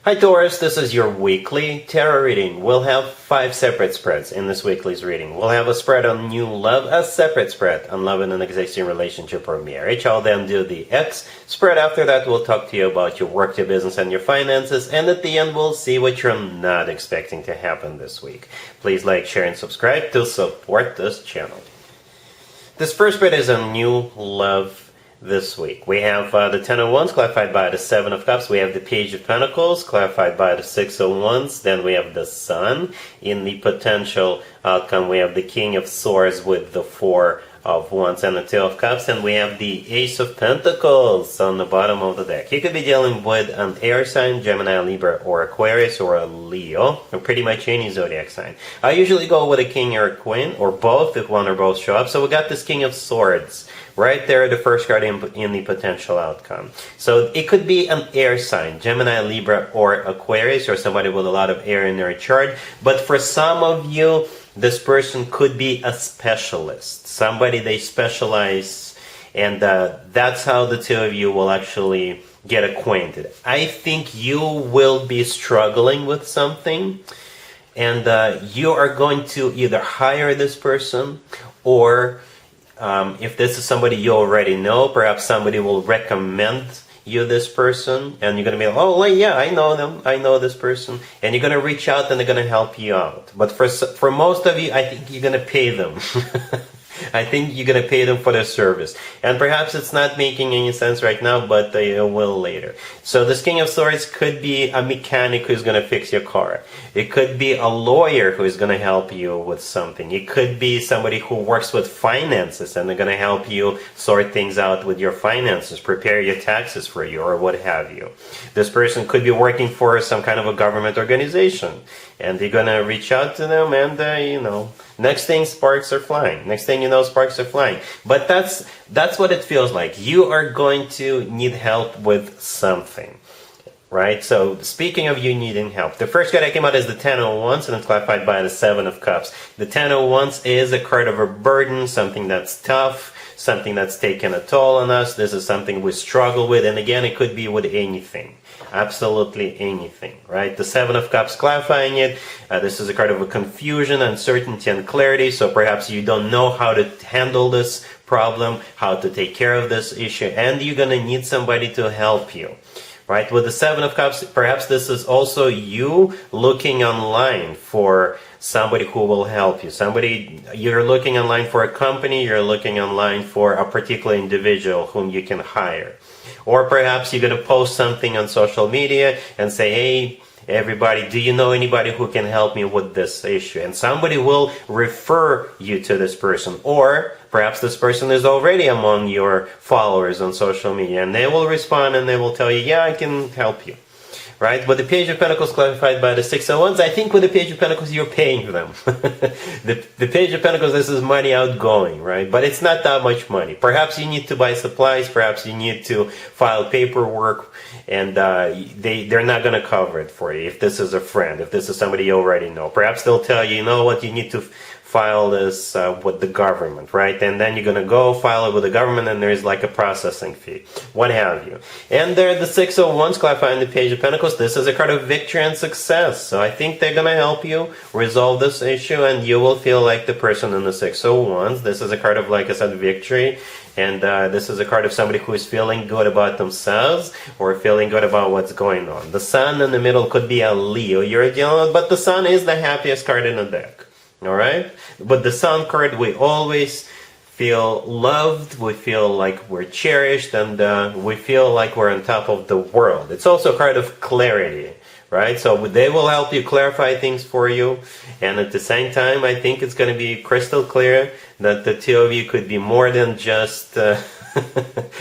Hi Taurus, this is your weekly tarot reading. We'll have 5 separate spreads in this weekly's reading. We'll have a spread on new love, a separate spread on love in an existing relationship or marriage. I'll then do the X spread. After that, we'll talk to you about your work, your business, and your finances. And at the end, we'll see what you're not expecting to happen this week. Please like, share, and subscribe to support this channel. This first spread is on new love this week. We have the Ten of Wands clarified by the Seven of Cups. We have the Page of Pentacles clarified by the Six of Wands. Then we have the Sun. In the potential outcome, we have the King of Swords with the Four of Wands and the Two of Cups. And we have the Ace of Pentacles on the bottom of the deck. You could be dealing with an air sign, Gemini, Libra, or Aquarius, or a Leo, or pretty much any zodiac sign. I usually go with a King or a Queen, or both if one or both show up. So we got this King of Swords right there, the first card in the potential outcome. So it could be an air sign, Gemini, Libra, or Aquarius, or somebody with a lot of air in their chart. But for some of you, this person could be a specialist. Somebody they specialize, and that's how the two of you will actually get acquainted. I think you will be struggling with something, and you are going to either hire this person, or if this is somebody you already know, perhaps somebody will recommend you this person, and you're going to be like, oh, well, yeah, I know them, I know this person, and you're going to reach out and they're going to help you out. But for most of you, I think you're going to pay them. I think you're going to pay them for their service. And perhaps it's not making any sense right now, but it will later. So this King of Swords could be a mechanic who's going to fix your car. It could be a lawyer who is going to help you with something. It could be somebody who works with finances, and they're going to help you sort things out with your finances, prepare your taxes for you, or what have you. This person could be working for some kind of a government organization, and you're going to reach out to them, and next thing, sparks are flying. Next thing you know, sparks are flying. But that's what it feels like. You are going to need help with something, right? So speaking of you needing help, the first card that came out is the Ten of Wands, and it's clarified by the Seven of Cups. The Ten of Wands is a card of a burden, something that's tough, something that's taken a toll on us. This is something we struggle with, and again, it could be with anything. Absolutely anything, right? The Seven of Cups clarifying it. This is a card of a confusion, uncertainty, and clarity. So perhaps you don't know how to handle this problem, how to take care of this issue, and you're going to need somebody to help you. Right? With the Seven of Cups, perhaps this is also you looking online for somebody who will help you. You're looking online for a company, you're looking online for a particular individual whom you can hire. Or perhaps you're going to post something on social media and say, hey, everybody, do you know anybody who can help me with this issue? And somebody will refer you to this person. Or perhaps this person is already among your followers on social media, and they will respond and they will tell you, yeah, I can help you. Right? With the Page of Pentacles clarified by the Six of Wands, I think with the Page of Pentacles, you're paying them. the Page of Pentacles, this is money outgoing, right? But it's not that much money. Perhaps you need to buy supplies, perhaps you need to file paperwork, and they're not going to cover it for you. If this is a friend, if this is somebody you already know, perhaps they'll tell you, you know what, you need to file this with the government, right? And then you're going to go file it with the government, and there's like a processing fee, what have you. And there, the Six of Wands clarifying the Page of Pentacles. This is a card of victory and success. So I think they're going to help you resolve this issue, and you will feel like the person in the Six of Wands. This is a card of, like I said, victory. And this is a card of somebody who is feeling good about themselves or feeling good about what's going on. The Sun in the middle could be a Leo you're dealing with, but the Sun is the happiest card in the deck. All right? But the Sun card, we always feel loved, we feel like we're cherished, and we feel like we're on top of the world. It's also a card of clarity, right? So they will help you clarify things for you, and at the same time, I think it's going to be crystal clear that the two of you could be more than just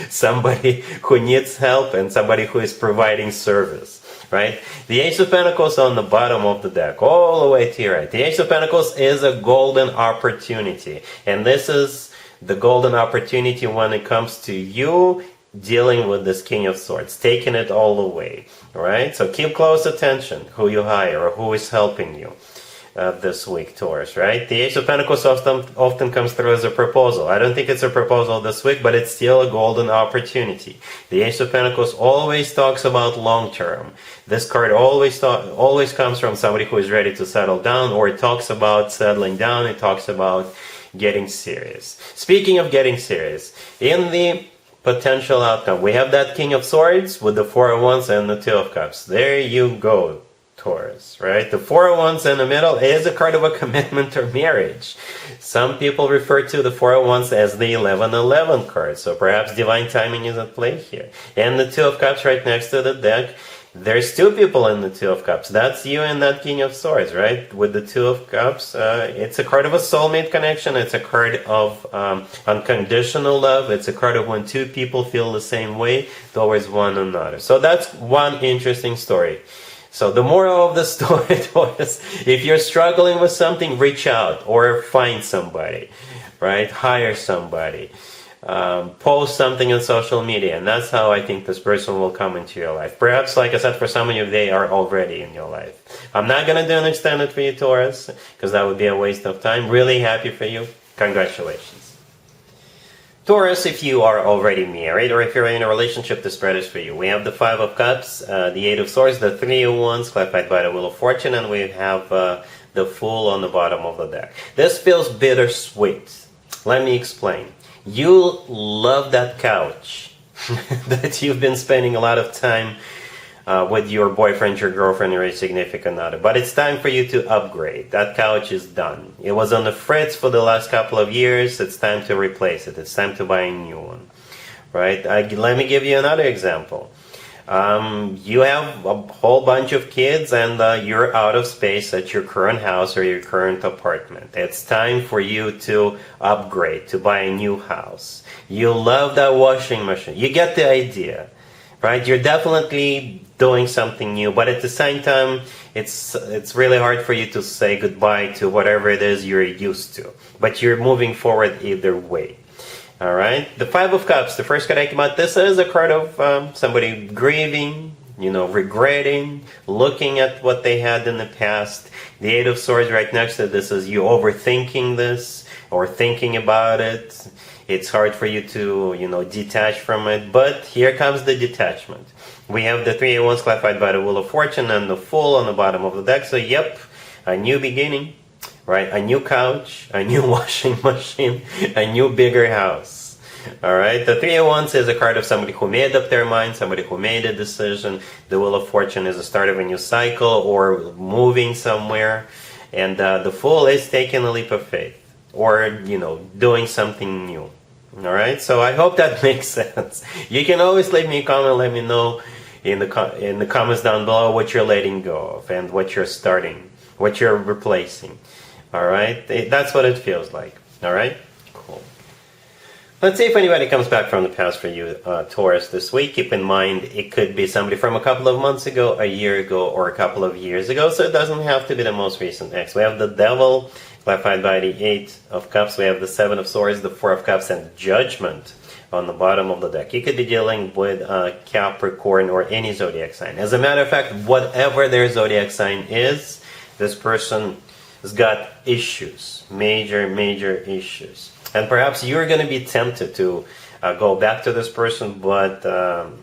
somebody who needs help and somebody who is providing service. Right? The Ace of Pentacles on the bottom of the deck, all the way to your right. The Ace of Pentacles is a golden opportunity. And this is the golden opportunity when it comes to you dealing with this King of Swords, taking it all away. Right? So keep close attention who you hire or who is helping you. this week, Taurus, right? The Ace of Pentacles often comes through as a proposal. I don't think it's a proposal this week, but it's still a golden opportunity. The Ace of Pentacles always talks about long term. This card always comes from somebody who is ready to settle down, or it talks about settling down. It talks about getting serious. Speaking of getting serious, in the potential outcome, we have that King of Swords with the Four of Wands and the Two of Cups. There you go, Taurus, right? The Four of Wands in the middle is a card of a commitment or marriage. Some people refer to the Four of Wands as the 11-11 card, so perhaps divine timing is at play here. And the Two of Cups right next to the deck, there's two people in the Two of Cups. That's you and that King of Swords, right? With the Two of Cups, it's a card of a soulmate connection. It's a card of unconditional love. It's a card of when two people feel the same way towards one another. So that's one interesting story. So the moral of the story was, if you're struggling with something, reach out or find somebody, right? Hire somebody. Post something on social media, and that's how I think this person will come into your life. Perhaps, like I said, for some of you, they are already in your life. I'm not going to do an extended for you, Taurus, because that would be a waste of time. Really happy for you. Congratulations. Taurus, if you are already married or if you're in a relationship, the spread is for you. We have the Five of Cups, the Eight of Swords, the Three of Wands, clarified by the Wheel of Fortune, and we have the Fool on the bottom of the deck. This feels bittersweet. Let me explain. You love that couch that you've been spending a lot of time with your boyfriend, your girlfriend, or your significant other. But it's time for you to upgrade. That couch is done. It was on the fritz for the last couple of years. It's time to replace it. It's time to buy a new one. Right? Let me give you another example. You have a whole bunch of kids and you're out of space at your current house or your current apartment. It's time for you to upgrade, to buy a new house. You love that washing machine. You get the idea, right? You're definitely doing something new, but at the same time, it's really hard for you to say goodbye to whatever it is you're used to. But you're moving forward either way. All right, the Five of Cups, the first card I came out, this is a card of somebody grieving, regretting, looking at what they had in the past. The Eight of Swords right next to this is you overthinking this or thinking about it. It's hard for you to, detach from it, but here comes the detachment. We have the Three of Wands clarified by the Wheel of Fortune and the Fool on the bottom of the deck, so yep, a new beginning. Right, a new couch, a new washing machine, a new bigger house. All right, the Three of Wands is a card of somebody who made up their mind, somebody who made a decision. The Wheel of Fortune is the start of a new cycle or moving somewhere. And the Fool is taking a leap of faith or, doing something new. All right, so I hope that makes sense. You can always leave me a comment, let me know in the comments down below what you're letting go of and what you're starting, what you're replacing. All right, that's what it feels like. All right, cool. Let's see if anybody comes back from the past for you, Taurus, this week. Keep in mind, it could be somebody from a couple of months ago, a year ago, or a couple of years ago, so it doesn't have to be the most recent ex. We have the Devil, clarified by the Eight of Cups. We have the Seven of Swords, the Four of Cups, and Judgment on the bottom of the deck. You could be dealing with Capricorn or any zodiac sign. As a matter of fact, whatever their zodiac sign is, this person has got issues, major issues. And perhaps you're going to be tempted to go back to this person, but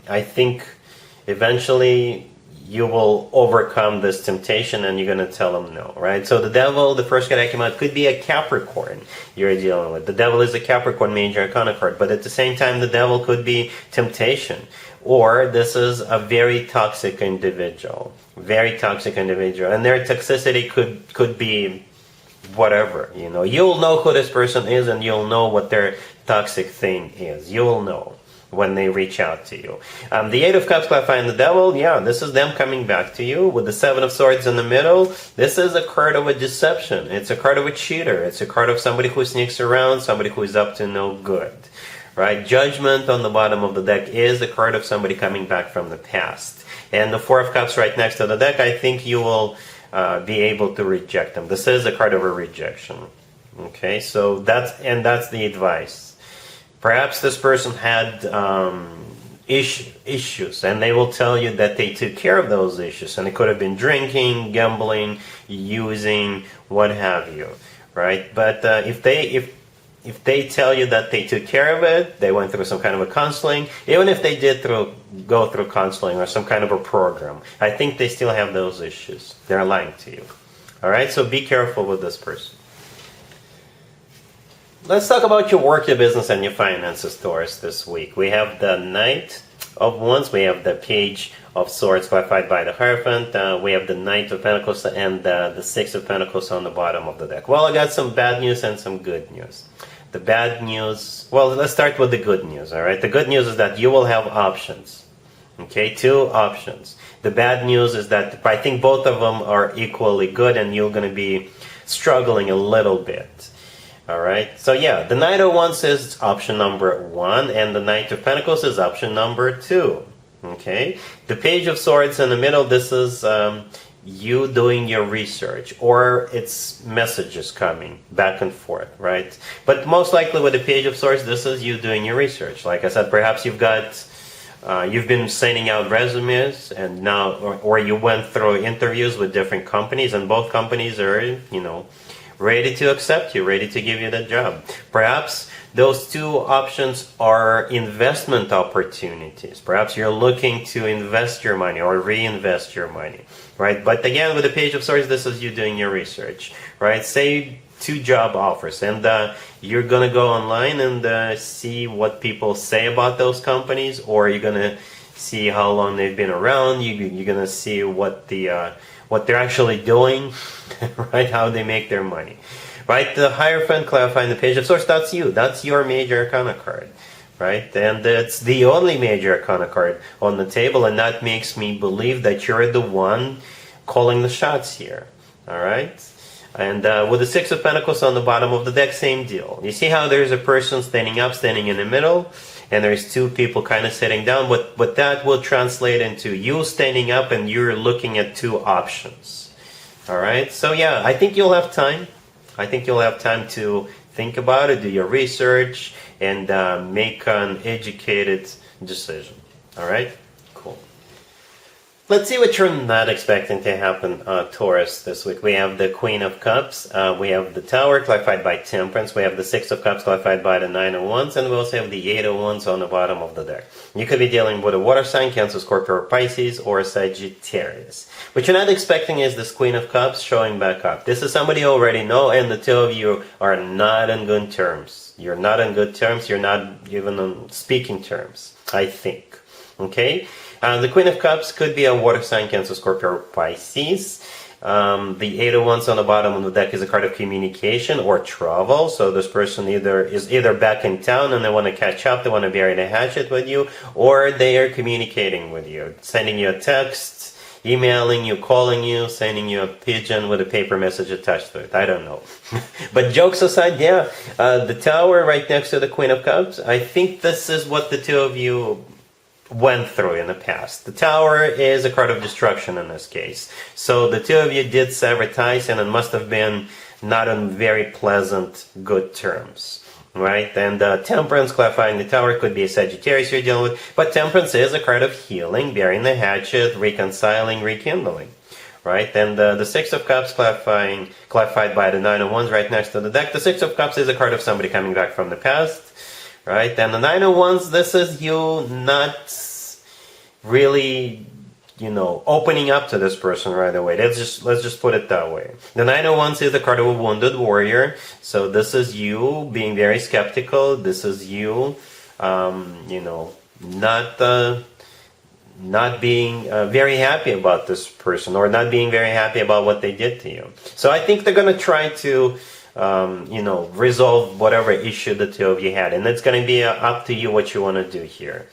I think eventually you will overcome this temptation and you're going to tell them no, right? So the Devil, the first card that came out, could be a Capricorn you're dealing with. The Devil is a Capricorn major arcana card, but at the same time, the Devil could be temptation. Or this is a very toxic individual. Very toxic individual. And their toxicity could be whatever, You'll know who this person is and you'll know what their toxic thing is. You'll know when they reach out to you. The Eight of Cups clarifying the Devil, yeah, this is them coming back to you. With the Seven of Swords in the middle, this is a card of a deception. It's a card of a cheater. It's a card of somebody who sneaks around, somebody who is up to no good. Right? Judgment on the bottom of the deck is a card of somebody coming back from the past. And the Four of Cups right next to the deck, I think you will be able to reject them. This is a card of a rejection. Okay, so that's the advice. Perhaps this person had issues, and they will tell you that they took care of those issues, and it could have been drinking, gambling, using, what have you, right? But if they tell you that they took care of it, they went through some kind of a counseling, even if they did go through counseling or some kind of a program, I think they still have those issues. They're lying to you. All right, so be careful with this person. Let's talk about your work, your business, and your finances, Taurus, this week. We have the Knight of Wands, we have the Page of Swords clarified by the Hierophant, we have the Knight of Pentacles, and the Six of Pentacles on the bottom of the deck. Well, I got some bad news and some good news. The bad news, well, let's start with the good news, all right? The good news is that you will have options, okay? 2 options. The bad news is that I think both of them are equally good, and you're going to be struggling a little bit. All right, so yeah, the Knight of Wands is option number 1, and the Knight of Pentacles is option number 2. Okay, the Page of Swords in the middle, this is you doing your research, or it's messages coming back and forth, right? But most likely with the Page of Swords, this is you doing your research. Like I said, perhaps you've been sending out resumes, and now, or you went through interviews with different companies, and both companies are, ready to accept you, ready to give you that job. Perhaps those 2 options are investment opportunities. Perhaps you're looking to invest your money or reinvest your money, right? But again, with the Page of Swords, this is you doing your research, right? Say 2 job offers, and you're going to go online and see what people say about those companies, or you're going to see how long they've been around. You're going to see what they're actually doing, right? How they make their money, right? The Hierophant clarifying the Page of Swords, that's you. That's your major arcana card, right? And it's the only major arcana card on the table, and that makes me believe that you're the one calling the shots here, all right? And with the Six of Pentacles on the bottom of the deck, same deal. You see how there's a person standing up, standing in the middle, and there's 2 people kind of sitting down, but that will translate into you standing up and you're looking at 2 options. All right, so yeah, I think you'll have time. I think you'll have time to think about it, do your research, and make an educated decision. All right, cool. Let's see what you're not expecting to happen, Taurus, this week. We have the Queen of Cups, we have the Tower clarified by Temperance, we have the Six of Cups clarified by the Nine of Wands, and we also have the Eight of Wands on the bottom of the deck. You could be dealing with a water sign, Cancer, Scorpio, or Pisces, or Sagittarius. What you're not expecting is this Queen of Cups showing back up. This is somebody you already know, and the 2 of you are not on good terms. You're not on good terms, you're not even on speaking terms, I think. Okay? The Queen of Cups could be a water sign, Cancer, Scorpio, or Pisces. The Eight of Wands on the bottom of the deck is a card of communication or travel. So this person is either back in town and they want to catch up, they want to bury the hatchet with you, or they are communicating with you, sending you a text, emailing you, calling you, sending you a pigeon with a paper message attached to it. I don't know. But jokes aside, yeah, the Tower right next to the Queen of Cups, I think this is what the 2 of you went through in the past. The Tower is a card of destruction in this case. So the 2 of you did sever ties, and it must have been not on very pleasant, good terms. Right? And Temperance, clarifying the Tower, could be a Sagittarius you're dealing with. But Temperance is a card of healing, burying the hatchet, reconciling, rekindling. Right? And the Six of Cups, clarified by the Nine of Wands right next to the deck. The Six of Cups is a card of somebody coming back from the past. Right, and the Nine of Wands, this is you not really, opening up to this person right away. Let's just put it that way. The Nine of Wands is the card of a wounded warrior. So this is you being very skeptical. This is you, not being very happy about this person, or not being very happy about what they did to you. So I think they're going to try to resolve whatever issue the 2 of you had. And it's going to be up to you what you want to do here,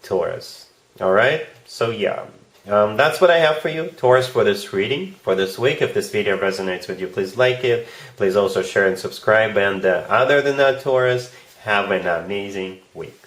Taurus. All right? So, yeah. That's what I have for you, Taurus, for this reading, for this week. If this video resonates with you, please like it. Please also share and subscribe. And other than that, Taurus, have an amazing week.